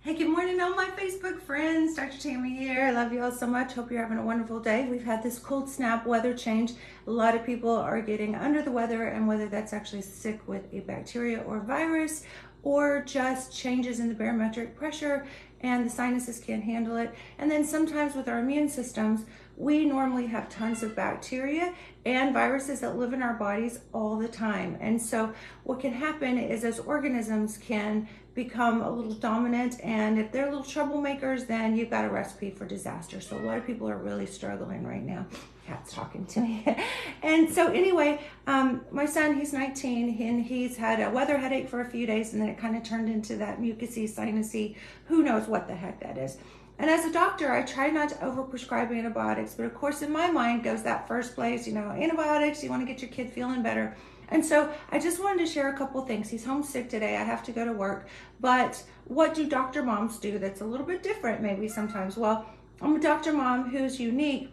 Hey, good morning, all my Facebook friends. Dr. Tammy here. I love you all so much. Hope you're having a wonderful day. We've had this cold snap weather change. A lot of people are getting under the weather, and whether that's actually sick with a bacteria or virus or just changes in the barometric pressure and the sinuses can't handle it. And then sometimes with our immune systems, we normally have tons of bacteria and viruses that live in our bodies all the time. And so what can happen is those organisms can become a little dominant, and if they're little troublemakers, then you've got a recipe for disaster. So a lot of people are really struggling right now. Cat's talking to me. And so anyway, my son, he's 19, and he's had a weather headache for a few days, and then it kind of turned into that mucousy, sinusy, who knows what the heck that is. And as a doctor, I try not to overprescribe antibiotics, but of course in my mind goes that first place, antibiotics, you want to get your kid feeling better. And so I just wanted to share a couple things. He's homesick today. I have to go to work. But what do doctor moms do that's a little bit different maybe sometimes? Well, I'm a doctor mom who's unique,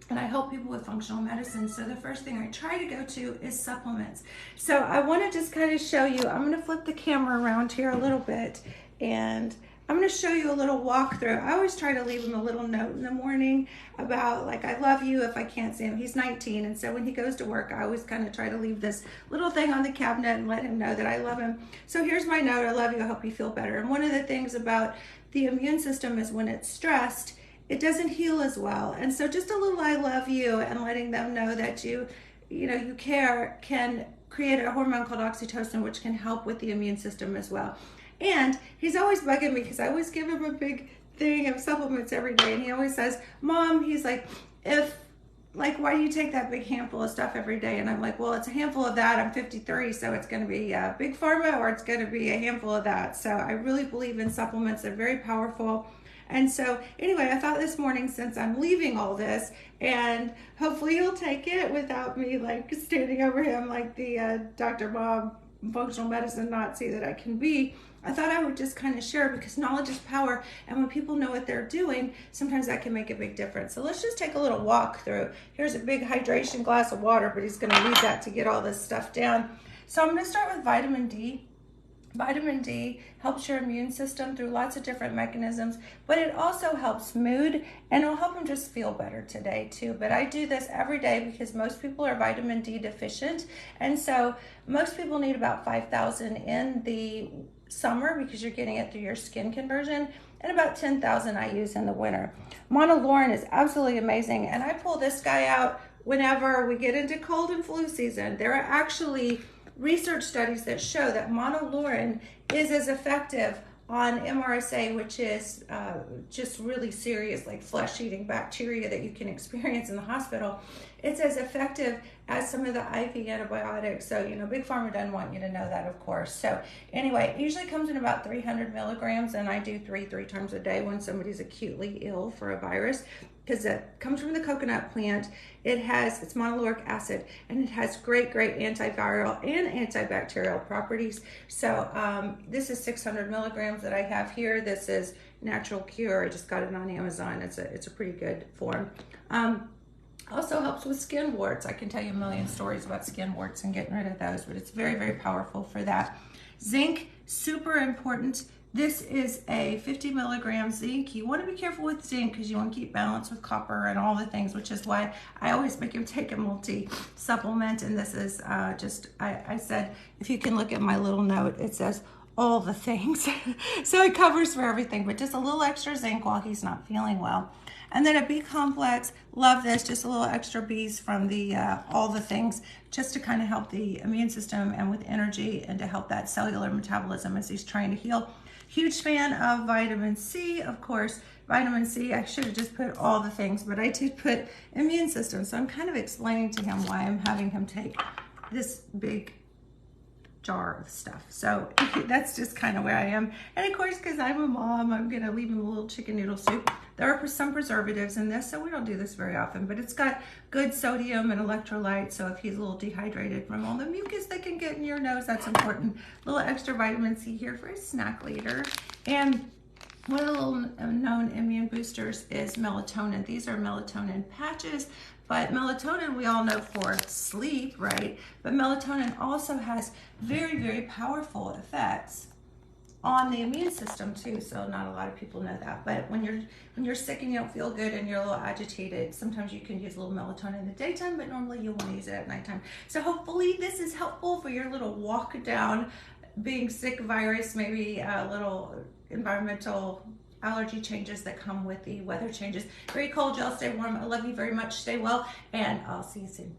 and I help people with functional medicine. So the first thing I try to go to is supplements. So I want to just kind of show you. I'm going to flip the camera around here a little bit, and I'm going to show you a little walkthrough. I always try to leave him a little note in the morning about, like, I love you if I can't see him. He's 19, and so when he goes to work, I always kind of try to leave this little thing on the cabinet and let him know that I love him. So here's my note. I love you. I hope you feel better. And one of the things about the immune system is when it's stressed, it doesn't heal as well. And so just a little I love you and letting them know that you care can create a hormone called oxytocin, which can help with the immune system as well. And he's always bugging me because I always give him a big thing of supplements every day. And he always says, Mom, he's like, why do you take that big handful of stuff every day? And I'm like, well, it's a handful of that. I'm 53, so it's going to be big pharma, or it's going to be a handful of that. So I really believe in supplements. They're very powerful. And so anyway, I thought this morning, since I'm leaving all this, and hopefully he'll take it without me like standing over him like the Dr. Bob functional medicine Nazi that I can be, I thought I would just kind of share, because knowledge is power, and when people know what they're doing, sometimes that can make a big difference. So let's just take a little walk through. Here's a big hydration glass of water, but he's going to need that to get all this stuff down. So I'm going to start with vitamin D. Vitamin D helps your immune system through lots of different mechanisms, but it also helps mood, and it'll help them just feel better today too. But I do this every day because most people are vitamin D deficient, and so most people need about 5,000 in the summer because you're getting it through your skin conversion, and about 10,000 I use in the winter. Monolaurin is absolutely amazing, and I pull this guy out whenever we get into cold and flu season. There are actually research studies that show that monolaurin is as effective on MRSA, which is just really serious, like flesh-eating bacteria that you can experience in the hospital. It's as effective as some of the IV antibiotics. So, Big Pharma doesn't want you to know that, of course. So anyway, it usually comes in about 300 milligrams, and I do three times a day when somebody's acutely ill for a virus, because it comes from the coconut plant. It's monolauric acid, and it has great antiviral and antibacterial properties. So this is 600 milligrams that I have here. This is Natural Cure. I just got it on Amazon. It's a pretty good form. Also helps with skin warts. I can tell you a million stories about skin warts and getting rid of those, but it's very powerful for that. Zinc, super important. This is a 50 milligram zinc. You want to be careful with zinc because you want to keep balance with copper and all the things, which is why I always make him take a multi-supplement. And this is I said, if you can look at my little note, it says all the things. So it covers for everything, but just a little extra zinc while he's not feeling well. And then a B complex, love this, just a little extra B's from the all the things, just to kind of help the immune system and with energy, and to help that cellular metabolism as he's trying to heal. Huge fan of vitamin C, of course. Vitamin C, I should have just put all the things, but I did put immune system. So I'm kind of explaining to him why I'm having him take this big jar of stuff. So that's just kind of where I am. And of course, because I'm a mom, I'm going to leave him a little chicken noodle soup. There are some preservatives in this, so we don't do this very often, but it's got good sodium and electrolytes. So if he's a little dehydrated from all the mucus that can get in your nose, that's important. A little extra vitamin C here for his snack later. And one of the little known immune boosters is melatonin. These are melatonin patches, but melatonin we all know for sleep, right? But melatonin also has very powerful effects on the immune system too, so not a lot of people know that. But when you're sick and you don't feel good and you're a little agitated, sometimes you can use a little melatonin in the daytime, but normally you'll want to use it at nighttime. So hopefully this is helpful for your little walk down being sick virus, maybe a little environmental allergy changes that come with the weather changes. Very cold, y'all. Stay warm. I love you very much. Stay well, and I'll see you soon.